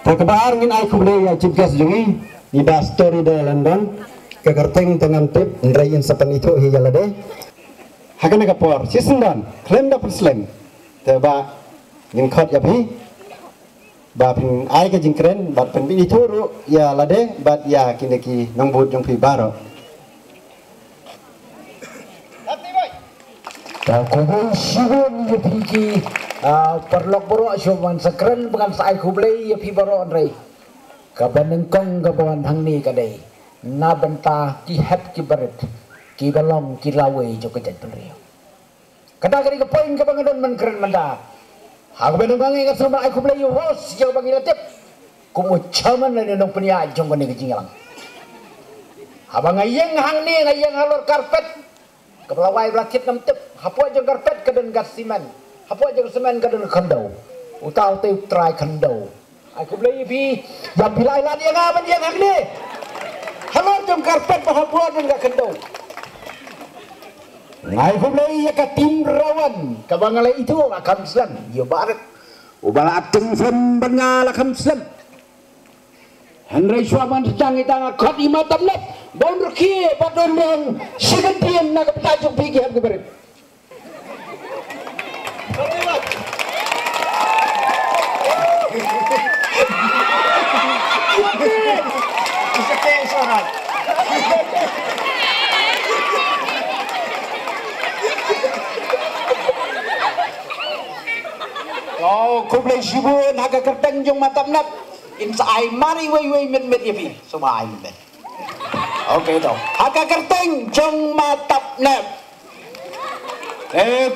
Terkebar ngin ai kuble ya cipkas jungi di bas story de London kegerteng dengan tip ndrayin sapan itu hiyalade hakana kapor sisendan klaim da perslem teba ngin khot ya bi ba pin ai ka jingkren ba pen bi itu ru ya lade ba ya kineki nongbut jong pi baro ta ko shibun ye piki perlok boro shoman sakren bukan sai kuble ye pi boro ndrei ka banengkong ka bawan hangni ka dei na benta ki het ki baret ki balong ki lawe jo ka jatrio kada kari ka poin ka bangadon man kren manda ha ka banengkong ka sama ai kuble yo hos jo bangi latip kumu chaman na nong penia jong ka ni jingalang habang ayeng hangni ayeng halor karpet kepelawai rakit nam tip hapo jong karpet kaden gas simen hapo jong semen kaden khandau utau te try khandau ai ku blei bi yang bilai lan yang aban yang hangni halo jong karpet hapo jong ga khandau ai ku blei ya ka tim rawan ka bangale itu akan slan yo barat ubala atung sem bangala kam slan Henry Swaman sedang itang khot ima tamlet bon reki badon yang sigentian na kaptajuk pigi aku berit Oh, kublai shibun haga kerteng jong matamnap insai mari wei met yapi semua ai met oke dong haga kerteng jong matapnap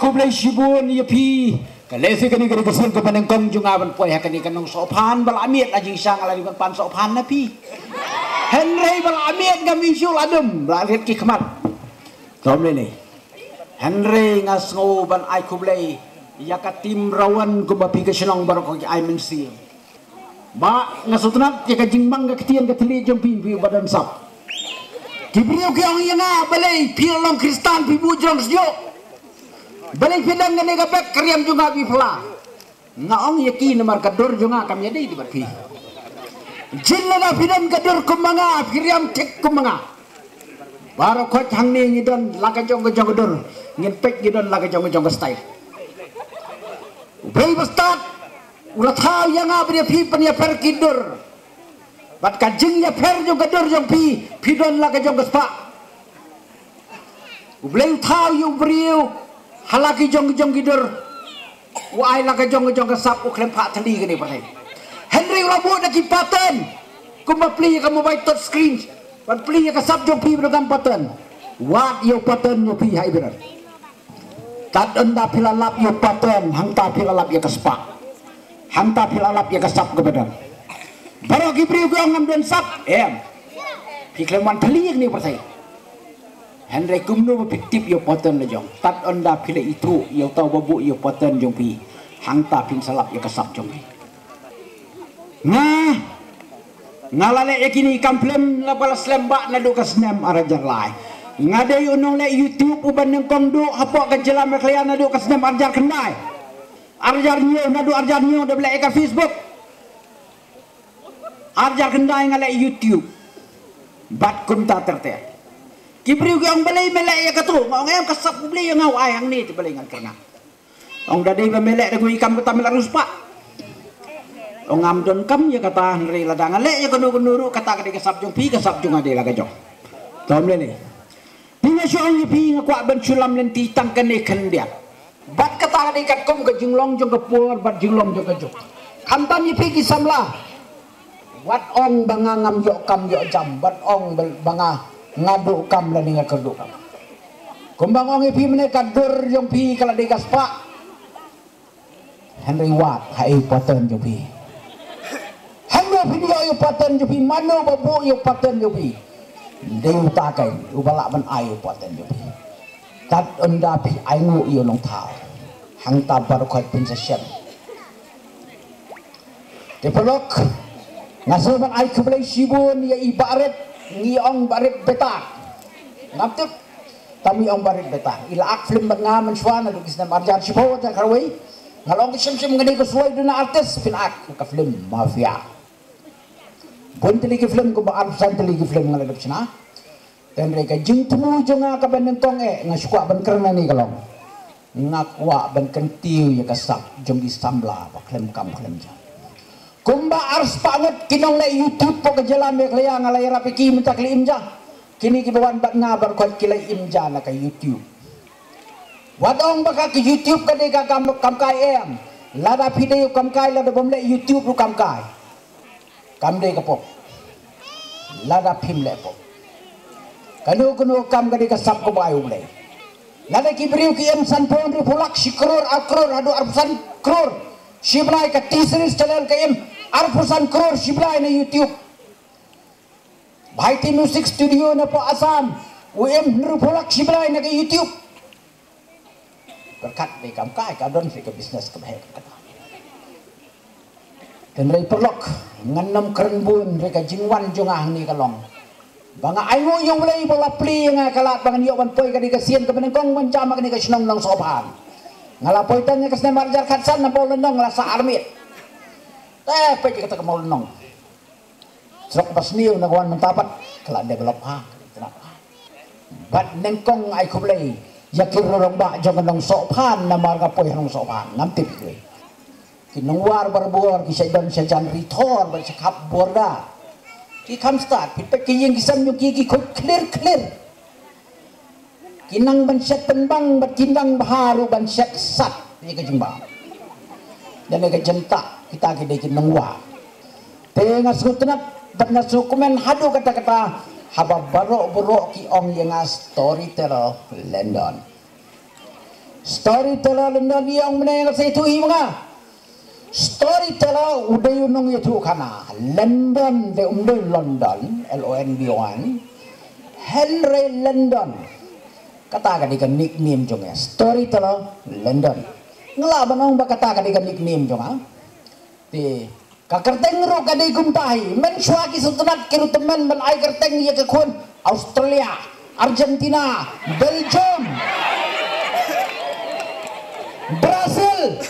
kublai shibun yapi kalesi kani kani kesan ke panengkong jong aban poi hakani kanong sopan bal amiet aji sang ala di pan sopan napi Henry bal amiet kami sul adem lalit ki kemat tom lele Henry ngasngo ban ai kublai ya katim rawan ko bapi ke senong baroko ki ai mensi ba ngasutnap ya ka jingbang ka ketian ka tili jong pi badan sap kibriu ki ang yanga balai pilong kristan pi bujong sjo balai pedang ngene ka pek kriam junga bi fla ngaong yaki nomor kadur junga kam yade di barki jinna na pidan kadur kumanga kriam tek kumanga baro ko hangni ngidon laga jong kadur ngin pek ngidon laga jong style Bray bastad ulah tahu yang apa dia pi pania per kidur bat kajing ya per jong kadur jong pi pidon la ka jong kaspa ublay tahu yu briu halaki jong kidur wa ai la ka jong kasap u klem pak tali gani patai Henry ulah buat lagi paten kuma pli ka mobile touch screen bat pli ka sap jong pi dengan paten wat yu paten yu pi hai benar tat enda pilalap yu paten hangta pilalap ya kaspa hanta pilalap ya kasap ke badan baru gibriu ke ngam dan sap pikleman telik ni pertai Henry kumno bepitip yo poten le jong tat onda pile itu yo tau babu yo poten jong pi hangta pin salap ya kasap jong pi nah ngalale yakini kamplem la balas lembak na do kasnem arajar lai ngade yo nong le YouTube uban nang kongdo hapok ka jelam klian na do kasnem arajar kendai arjar nyo nadu arjar nyo da belai ka Facebook arjar kendai ngale YouTube bat kunta terter kibriu ge ong belai melek ya katu ngong em kasap beli yang ngau ai hang ni te belai ngal kenga ong dadai ba melek da ikam kata melarus pak ong ngam don kam ya kata Henry ladang ngale ya kanu kata ka kasap jong pi kasap jong ade la ka jong tom le ni pinga syong pi ngakwa ben sulam len ti tangkan ni kendiak bat kata ikat kom ke jinglong jong ke pur bat jinglong jong ke jok kantan ni pigi samla wat ong banga ngam yok kam yok jam bat ong banga ngadu kam la ninga kerdu kam kumbang ong ipi mene kadur jong pi kala de gaspa Henry wat hai paten jong pi Henry video yo paten jong pi mano babu yo paten jong pi deu ta kai ubala ban ai yo paten jong pi tat enda pi aingu iyo long tau hang tabar khot pin session depelok ngaso bang ai kublai shibun ya ibarat ngi ong barit beta ngaptip tami ong barit beta ila ak film banga manswana du kisna marjar shibo ta karwai ngalong sim ngani ko suway dun na artist pinak ka film mafia pun teligi film ko ba arsan teligi film ngaladap sina dan mereka jeng temu jonga ka ban kong nga suka ban kerana ni kalong ngakwa ban kentiu ya kasap jong di sambla pa klem kam klem ja kumba ars panget kinong na YouTube po ka jalan me klaya ngalay rapi ki minta klim ja kini kibawan bat ngabar ko kilay imja na ka YouTube wadong baka ke YouTube ka de ka kam kai em lada video kam kai lada bomle YouTube lu kam kai kam de ka pop lada phim le pop kanu kam ka de ka sap ko bayu le lada ki beriu ki em san pon ri pulak sikror akror adu arpusan kror shiblai ka t-series channel ka em arpusan kror shiblai na YouTube Bhaiti Music Studio na po Assam UM ri pulak shiblai na ka YouTube berkat di kamkai kadon fi ke bisnes ke bahaya kata dan rai perlok nganam kerenbun reka jingwan jongah ni kalong banga ayo yang mulai bola pli nga kalat bangan yo ban poi ka di kasien ke benengkong mencama ni ka senong nang sopan ngalapoy tan ka sne marjar khatsan na bol nong rasa armit pe kita ke mau nong srok pasniu na kawan mentapat kala develop ha bat nengkong ai kublai yakir rong ba jangan nong sopan na marga poy nong sopan ngamtip kre kinong war barbor ki don sejan ritor bar sekap borda ki kam start pit ki yang kisam yu ki clear kinang ban set penbang bat kinang baharu ban set sat ni ka jumba dan ka jenta kita ki de kinong wa tenga sutnat bat na sukumen hadu kata-kata haba barok ki ong yang storyteller London yang menengah saya itu mga storyteller udah yunong itu kana London de London LONDON Henry London kata kadikan nickname jonga storyteller London ngelaban ong ba kata kadikan nickname jonga ti kakerteng ro kadai kumtahi men swaki sutunat kiru teman men ai kerteng ya ke kun Australia Argentina Belgium Brazil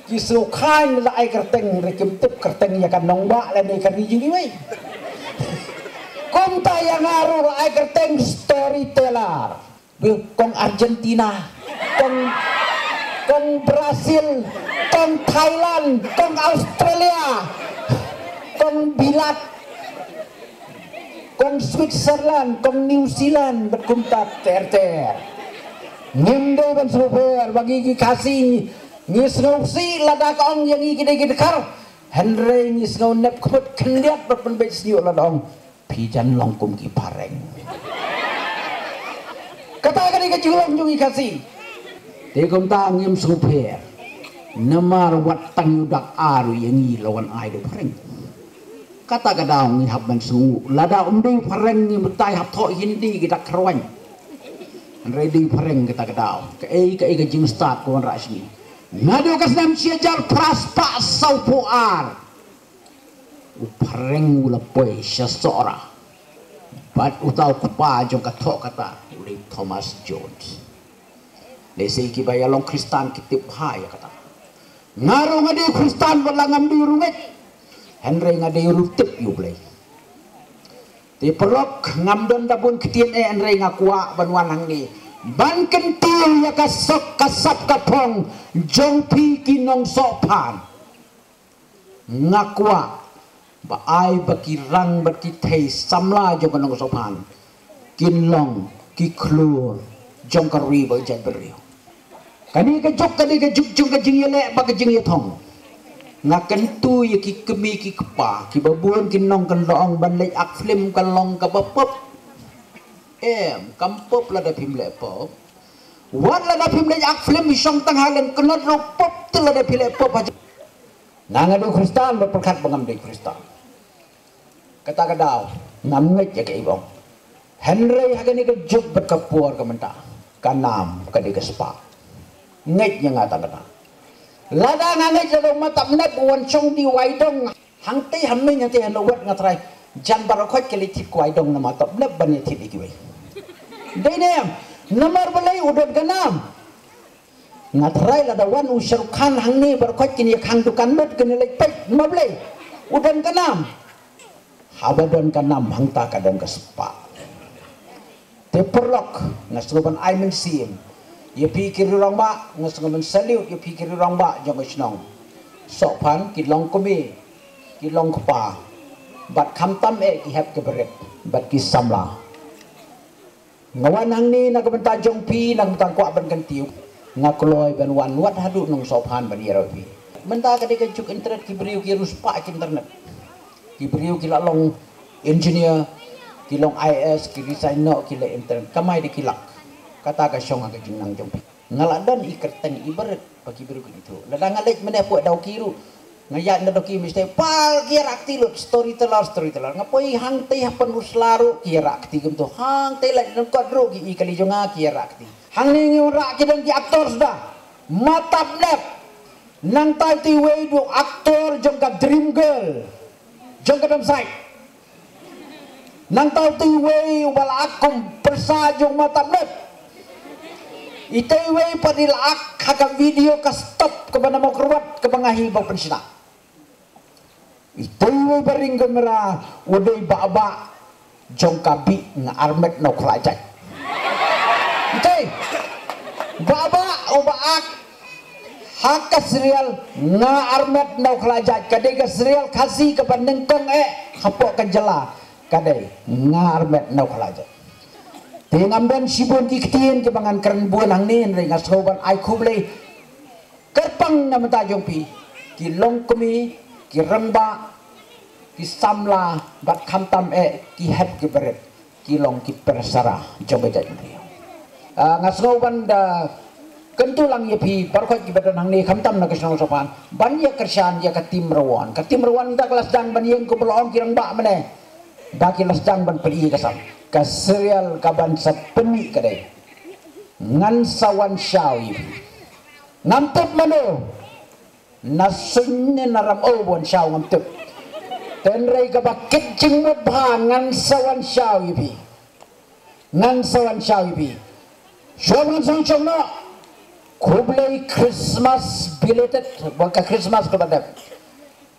kisru khan la ai kerteng rekim tip kerteng ya kan nong ba la ni kan jing ni kumta yang ngaru la ai kerteng storyteller kong Argentina kong Brazil kong Thailand, kong Australia, kong Bilat, kong Switzerland, kong New Zealand berkumtat ter-ter. Ngimde ban super bagi kasih ngisngausi ladak ong yang iki dekar. Henry ngisngau nep kebut kendiat berpenbet sniu ladong pijan longkum ki pareng. Katakan ika julong jungi kasih. Tekum ta ngim super. Namar watang yudak aru yang lawan ai do pareng kata kadaung ni habban sungu lada umdi pareng ni mutai hab tho hindi kita kerwan ready pareng kata kadaung ke ke jing start ko rasmi ngado kasnam siajar praspa saupuar pareng ula poi syasora bat utau kepa jong katho kata oleh Thomas Jones lesi ki bayalong Kristan kitip ha ya kata ngaru ngade Kristan balangam di runget Henry ngade rutip yu play ti perok ngamdon dabun ketien Henry ngakua banwanang ni ban kentil ya kasok kasap kapong jongpi kinong sopan ngakua ba ai bakirang bakitei samla jong kanong sopan kinlong kiklur jong kari ba jan beriu kani ka juk ka jing yele ba ka jing yethong ngaken tu ye ki kemi ki kepa ki babun ki nong kan loong ban lek ak film kan long ka bapop kampop la da phim le pop wan la da phim le ak film song tang halen kenot ro pop tu la da phim le pop nangadu Kristan berperkat bangam de Kristan kata kadau namnget ya ke ibong Henry hagani ka juk berkapur ka menta kanam ka de spa nget yang ngata kata lada nganget jalo mata mnet wan chong di waidong hang ti hamme nya ti halo wet ngatrai jan barakot kali tip waidong na mata mnet ban tip iki we dei ne namar balai udot ganam ngatrai la dawan usyarukan hang ni berkot kini hang dukan met kini lepek mablay udan kanam habadan kanam hang ta kadang kesepak teperlok ngasruban ai mensim ye pikir orang ba ngasruban saliut ye pikir orang ba jong isnong sopan kilong komi kilong kpa bat khamtam ki hep ke beret bat ki samla ngawan hang ni nak benta jong pi nak benta kwa ban kan tiu ngakloi ban wan wat hadu nong sopan ban yero pi menta ka de juk internet ki beriu ki ruspa ki internet ki beriu ki long engineer ki long IS ki designer ki le internet kamai de kilak kata ka syong ka jinang jong pi ngaladan ikerten ibarat bagi beriu itu ladang alek mene puak dau kiru ngayat na doki mesti pal kira akti lu storyteller ngapoi hang teh penus laru kira akti gemto hang teh lagi nang kodro ki kali jonga kira akti hang ni ngora ki dan ki aktor sudah matap nep nang tai ti we do aktor jong ka dream girl jong ka dam sai nang tai ti we ubal akum persajong matap nep itaiwe padil ak hakam video ka stop ke mana mau keruat ke pengahi bau pensina itaiwe baring kamera udai baba jong kabi nga armet no kerajat itai baba oba ak haka serial nga armet no kerajat kadai ka serial kasih ke pandengkong hapok ka jela kadai nga armet no kerajat pengamben sibun ki ketien ke bangan keren buan hang ni ringa soban ai kuble kerpang na mentajong pi ki longkemi ki rengba ki samla bat khamtam ki het ki beret ki long ki persara joga jat beliau ngasoban da kentulang ye pi barkot ki badan hang ni khamtam na kesong sopan ban ye kersan ye katim rawan kita kelas dang ban yang ko belong ki rengba mene da ki kelas dang ban peli kasam ka serial kaban sapeni kadai ngan sawan syawi ngamtep mano nasunne naram obon syaw ngamtep tenrei ka bakit jingmut ba ngan sawan syawi bi ngan sawan syawi bi shoban sang chongno kublai Christmas belated baka Christmas kepada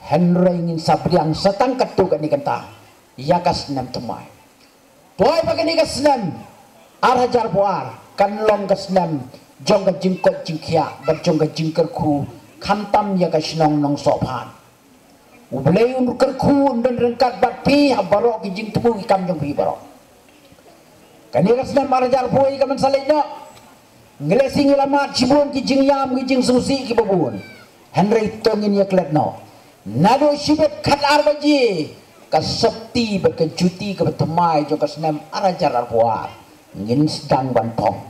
Henry ngin sabriang satang katu kan ikanta yakas nam temai boy bagani kasnam arhajar boar kan long kasnam jong ka jingkot jingkia ban jong ka jingker khu khamtam ya ka snong nong sopan ublei un ker khu dan rengkat bat pi habaro ki jing tubu ki kam jong pi baro kani kasnam arhajar boy ka man salenya ngelesing lamat sibun ki jing yam ki jing susi ki babun Henry tongin ya kletno nado sibet khat arbaji kasepti berkejuti ke bertemai juga senam arajar arbuar ngin sedang banpong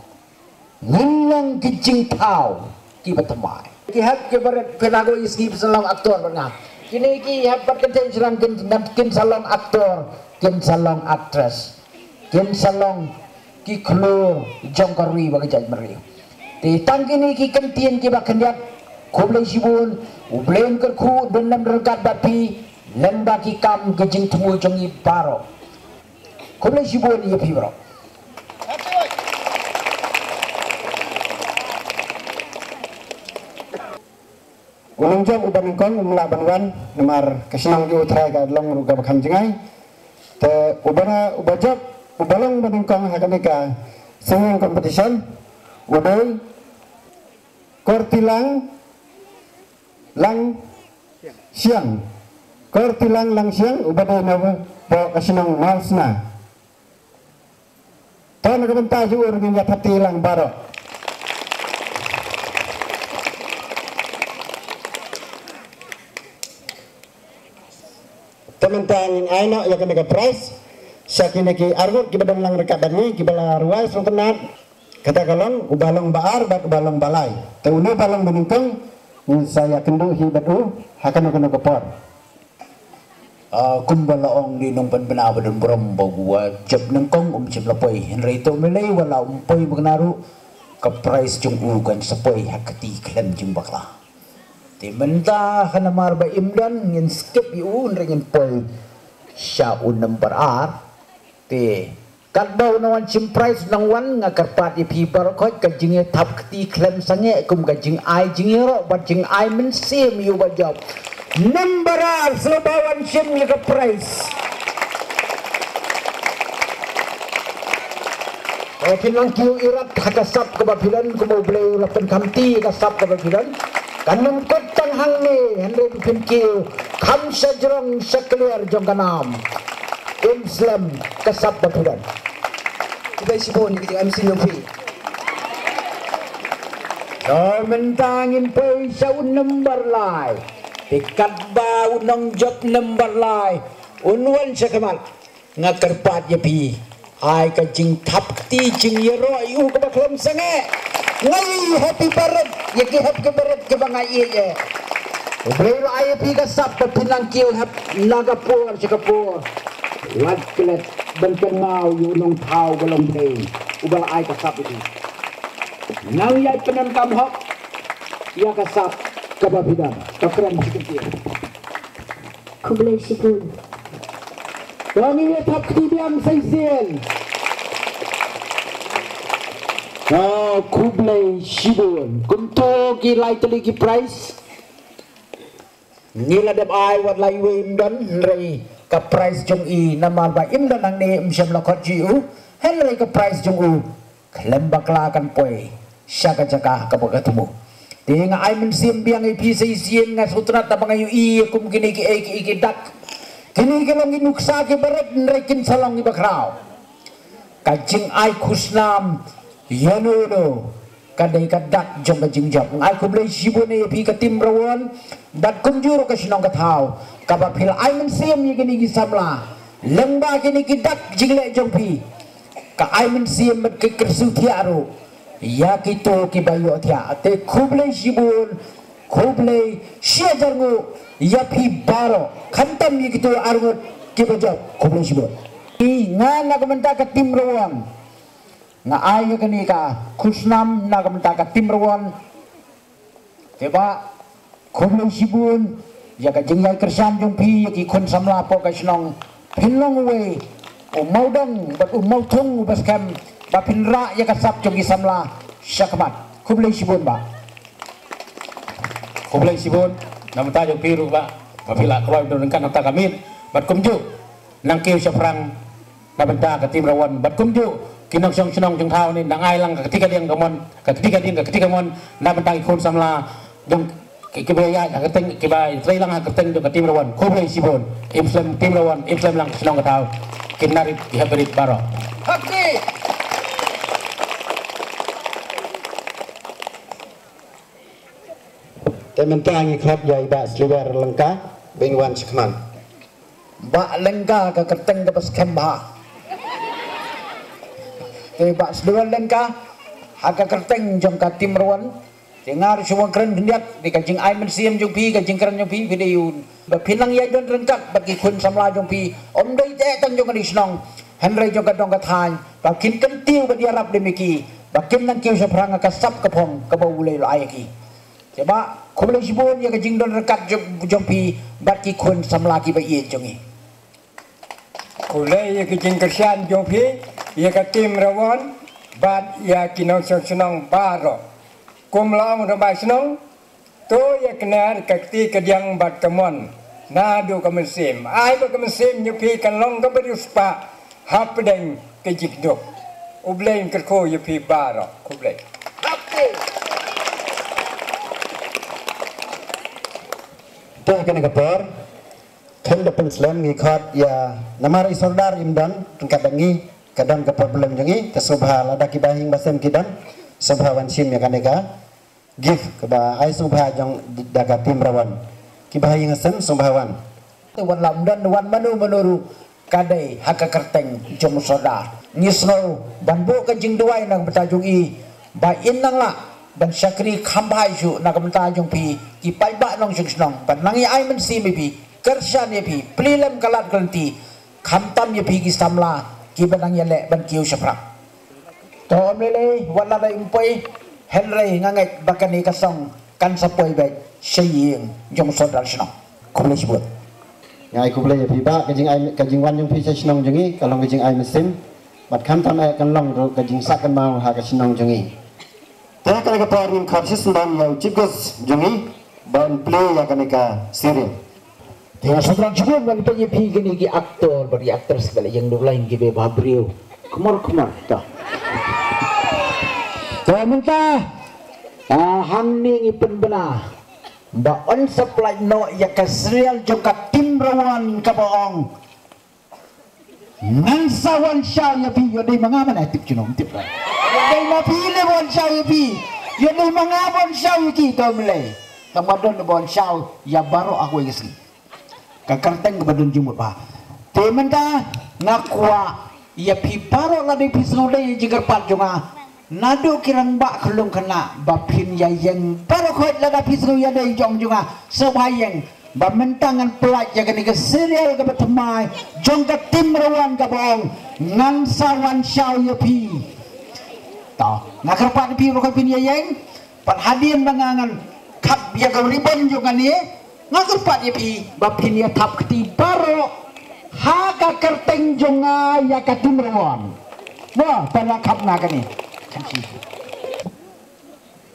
ngilang kijing tau ki bertemai ki hab ke beret penago iski salong aktor bernam kini ki hab berketen serang kin salong aktor kin salong aktris kin salong ki klo jongkarwi bagi jaj meri ti tang kini ki kentien ki bakendiat kublai sibun ublen kerku denam rekat bapi lemba ki kam gejing temu jongi baro kublai sibun ye pi baro Gunung jam uban kong umla banwan nomor kesenang ju utrai ka long ruga bakam jengai te ubana ubajak ubalong banungkong hakamika singing competition udai kortilang lang siang kortilang lang siang ubadai na po kesenang mausna tahu nak benta ju urgin yatati lang baro teman-teman aino ya kena prize sakine ki argut ki badang lang rekaban ni ki bala ruai sontenat kata kalong ubalong baar bat ubalong balai teuno balong benungkeng saya kendu hi batu hakan kena kepor kumbalaong di nung panbana badan berombo gua jab nengkong jab lapoi Henry to melay wala umpoi bagnaru ka prize jung ugan sapoi hakati klan jung bakla timenta kana marba imdan ngin skip yun ringin pol siya unang barar te kat bau nawan chim price nang wan ngakarpat ipi barokot ka jinge tap kti klem sange kum ka jing ai jinge ro bat jing ai men sim yu ba job numberar selabawan chim ni ka price pinang kiu irat hakasap ka bapilan kumo bleu lapan kamti kasap ka bapilan kanam kotang hang ni henry pin kiu kam sajrong sakliar jong kanam Islam kasap bapilan Iba sibon kita kami sini pi. So mentangin pay sa number lai. Tikat ba unang job number lai. Unwan sa kamal. Ngakarpat ya pi. Ay ka jing tap ti jing yero yu ka baklam sange. Ngay happy barat. Ya ki happy barat ka ba ngay ye. Ublero ay pi kasap pinang kill hap nagapur sa kapur. Lat kelet benken ngau yunong thau balong play ubal ai kasap itu nang yai penan kam hok ya kasap kababidan kapran sikit Kublai sibun Kami ni tap tidiam saisen Kublai sibun kunto ki lai teli ki price nila dep ai wat lai we dan rei ka price jong i namal ba im dan ang ni msyam lakot jiu henry ka price jong u klem bakla kan poi syaka jaka ka pagatumo tinga ay men sim biang ipi sa isien nga sutrat ta bangayu i kum kini ki dak kini kelong inuksa ki barat nrekin salong ibakraw kajing ay kusnam yanuno kadai kadak jong kajing job ay kublay sibun ipi ka timrawan bat kumjuro ka sinong kathaw kapapil ay men sim yi gini gisamla lengba kini kidak jingle jongpi ka ay men sim mat ke kersu tiaro ya kito ki bayo tia te kublai sibun kublai syajarngu ya pi baro khantam yi kito arngut ki bajab kublai sibun i ngana kamenta ka timrawan nga ay kini ka kusnam na kamenta ka timrawan keba kublai sibun ya ka jingai kersan jong pi ki kon samla po ka snong pinlong we o maudang bat o mautong bas kam ba pinra ya ka sap jong samla syakmat kublai sibun ba kublai sibun nam ta jong piru ba papila ko don kan ta kamit bat kumju nang kiu syafrang na benta ka timrawan bat kumju kinong song snong jong thau ni nang ai lang ka ketika diang kamon ka ketika mon na benta kon samla jong kibaya keteng kibay tray lang keteng do tim rawan kublai sibon Islam tim rawan Islam lang senong tahu kinarit dihaberit baro hakki tementangi klub ya iba sliwer lengka bengwan sekman ba lengka ka keteng ka pas kemba te ba sliwer lengka haka keteng jong ka tim rawan dengar semua keren hendak di kajing ai men sim jong pi kajing keren jong pi video ba pinang ya don rengkat bagi kun samla jong pi om dei te tang jong ni snong henry jong ka dong ka than ba kin kentiu ba dia rap demiki ba kim nang kiu sa prang ka sap ka phong ka ba ulai lo ai ki coba kublai sibun ya kajing don rengkat jong pi ba ki kun samla ki ba ye jong i Kulai ya kicing kersian jong pi ya katim rawan bat ya kinong senong baro kumlaong ramai senong to ya kenar kakti kediang bat kemon nadu kemesim ai ba kemesim nyepi kanlong ka beruspa hapdeng kejikdok ublein kerko yepi baro kublai teh kena kapor kan depan slam ngikot ya namar isordar imdan kadangi kadang kapor belum jangi tasubha lada kibahing basem kidan subhawan sim ya kaneka gift keba ai subha jong daga tim rawan kibahing asem subhawan wan lamdan wan manuru kadai haka kerteng jom soda ngisno banbo kajing duai nang betajung i ba inang la ban syakri khambai ju nak betajung pi ki pai ba nong sing ban nang ai men si mi pi kersan ye pi plilam kalat kanti khamtam ye pi ki samla ki banang ye le ban kiu syaprak to mele wala dai umpoi henry ngangai bakani kasong kan sapoi bai saying jom soda sno kublai sibut ngai kublai ya piba kajing wan jong pi senong jangi kalau kajing ai mesim บัดคำทำให้กันลองกระจิงสักกันมาหากระชินองจงีแต่กันกระพอริมขับชิสนามยาวจิบกจงีบันเพลย์ยากันกาซีเรีย Tengah seberang juga bagi penyepi gini ki aktor bagi aktris balik yang dua lain ki bebah beliau kemar dah. Tuh mentah, hang ni ngipen benar. Ba on supply no ya kasrial juga tim rawan kabaong. Nang sawan syau ya pi yo dei mangaman tip junong tip lah. Dei ma pi le bon syau ya pi. Yo dei mangabon syau ki to mele. Tamadon bon syau ya baro aku ngisi. Kakarteng kebadun jumut pa. Temen ka ngakwa ya pi baro la di pisno dei jigar pat junga. Nado kirang ba kelung kena bapin ya yang baro khot la da pisno ya dei jong junga. Sebayang ba mentangan pelaj ya kani ke serial ke betemai jong ke tim rawan ke bong ngan sawan syau ya pi. Ta ngakar pat pi ro pin ya yang pat hadian bangangan kap ya ke ribon junga ni. Ngakar pat ya pi bapin ya tap keti baro ha ka kerteng jonga ya ka tim rawan. Wah pada kap na kani.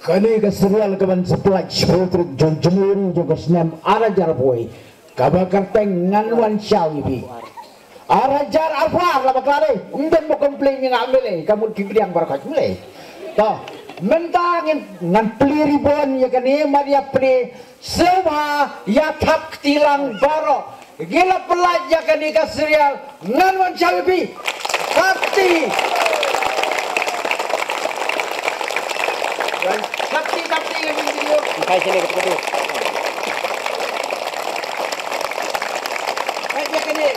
Kani ke serial ke ban seplaj putri jon jemur jo ke senam arajar boy. Kaba kerteng ngan wan syau ibi. Arajar apa la bakare umben mo komplain nga amele kamu kibriang barakat mule. To mentang ngan peli ribon ya kani maria peli sewa ya tap tilang baro. Gila pelaj ya kani ke serial ngan wan syau ibi. Pasti Sakti yang video. Kai sini betul. Kaji kini.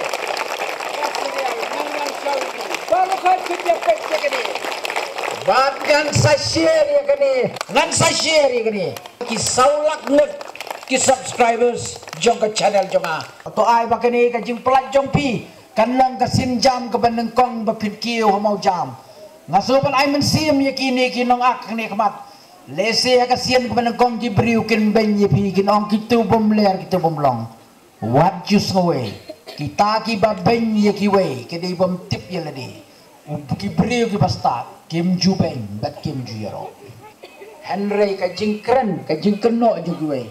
Kalau kau kerja kerja kini. Bahkan saya share ya kini. Ngan saya share ya kini. Kisaulak net ki subscribers jong ke channel jonga. Atau ai bakani kajing pelat jong pi. Kan long kasin jam ke benengkong bepin kiu mau jam. Ngasupan ai mensim ya kini kinong ak ni kemat. Lese kasihan kepada kong kibriu kin benye pi kin ong kitu bom ler kitu bom long. What just ngowe? Kita ki ba benye ki we kedi bom tip ya ladi. Kibriu ki pasta kim ju ben bat kim ju yaro. Henry ka jingkren ka jingkeno ju ki we.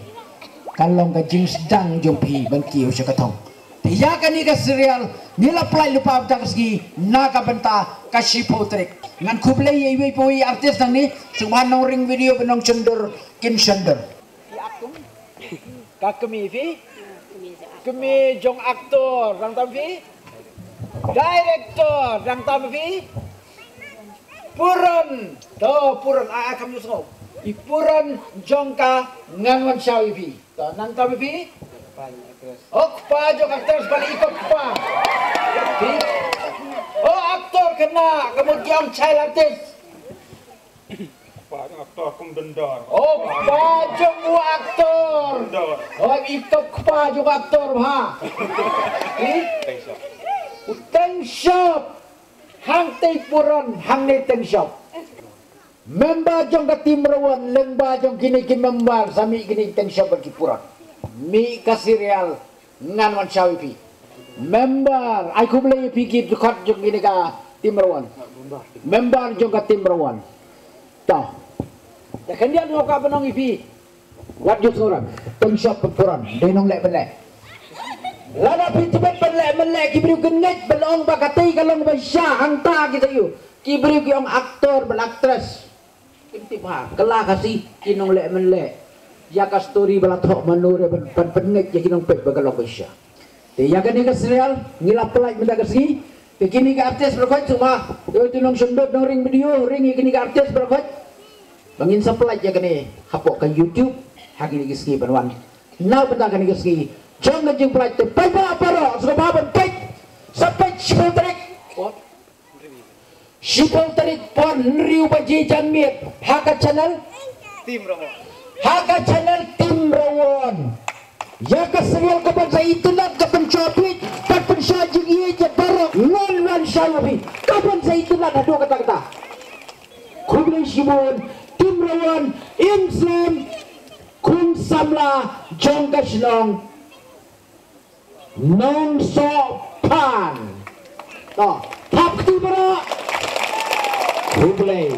Kalong ka jing sedang ju pi ban kiu syakatong. Tiya ka ni ka serial nila play lupa ta kaski naga benta kasi potrik. Ngan kublay iwi po artis nang ni suman nong ring video benong cender kin cender. Di akum kakemi fi kemi jong aktor rang tam fi director rang tam fi puron to puron a kam nusno ipuron jong ka nganwan syau fi to nang tam fi pa jong aktor balik ikut pa. Oh aktor kena kemudian child artist. Pak aktor kumdendor. Oh pajong aktor. Oh ikut pajong aktor ha. Teng shop. Hang tei puron hang ne teng shop. Member jong ka tim rawan lengba jong kini ki member sami kini teng shop bagi puron. Mi ka serial ngan wan shawipi. Member aku boleh fikir dekat jong gini ka tim rawan. Member jong ka tim rawan. Tah. Dah kan dia nak benong ipi. Wat jut orang. Teng shop pepuran. Denong lek belek. Lada pitbet belek melek kibriu genet belong bakati kalong basya hangta kita yu. Kibriu ki ong aktor bel aktris. Intip ha. Kelah kasih kinong lek melek. Ya ka story balatok manure ben penek ya kinong pet bagalong basya. Ya kan ni ke serial ngilap pelaj benda kasi kini ke artis berkait cuma itu nong sundut nong ring video ring kini ke artis berkait bangin sa pelaj ya kini hapok ke YouTube hakini kiski banwan now benda kini kiski jangan jeng pelaj te papa paro sudah baban pet sampai Shipol tarik pon riu baji janmiet haka channel tim rawon ya keserial kapan saya itulah kapan copit kapan saya jigi je barok non syalabi kapan saya itulah ada dua kata-kata kublai shibon tim rawan imslam kun samla jongkashlong non sopan tap kti bara Kublai.